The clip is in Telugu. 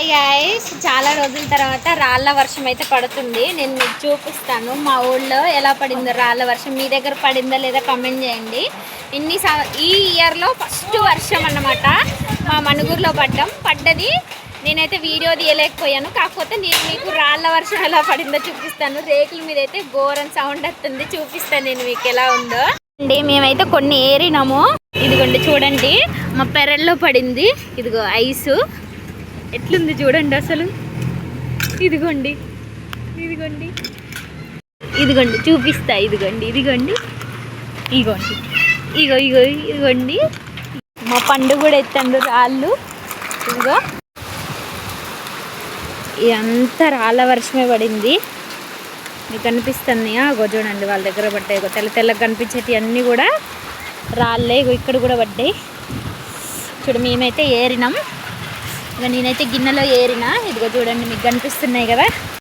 హాయ్ గైస్, చాలా రోజుల తర్వాత రాళ్ళ వర్షం అయితే పడుతుంది. నేను మీకు చూపిస్తాను మా ఊళ్ళో ఎలా పడిందో రాళ్ళ వర్షం. మీ దగ్గర పడిందా లేదా కమెంట్ చేయండి. ఈ ఇయర్లో ఫస్ట్ వర్షం అన్నమాట మా మణుగూరులో పడ్డది. నేనైతే వీడియో తీయలేకపోయాను, కాకపోతే నేను మీకు రాళ్ళ వర్షం ఎలా పడిందో చూపిస్తాను. రేకుల మీద అయితే ఘోరం సౌండ్ వస్తుంది, చూపిస్తాను నేను మీకు ఎలా ఉందో అండి. మేమైతే కొన్ని ఏరినాము, ఇదిగోండి చూడండి మా పెరల్లో పడింది. ఇదిగో ఐసు ఎట్లుంది చూడండి అసలు. ఇదిగోండి ఇదిగోండి ఇదిగోండి చూపిస్తా. ఇదిగోండి ఇదిగోండి ఇగోండి ఇదిగోండి మా పండు కూడా ఎత్తండు రాళ్ళు. ఇదిగో ఇదంతా రాళ్ళ వర్షమే పడింది. మీకు కనిపిస్తుంది అగో చూడండి, వాళ్ళ దగ్గర పడ్డాయి. తెల్ల తెల్లగా కనిపించేటి అన్నీ కూడా రాళ్ళే. ఇక్కడ కూడా పడ్డాయి చూడు. మేమైతే ఏరినాం, ఇక నేనైతే గిన్నెలో ఏరినా. ఇదిగో చూడండి, మీకు కనిపిస్తున్నాయి కదా.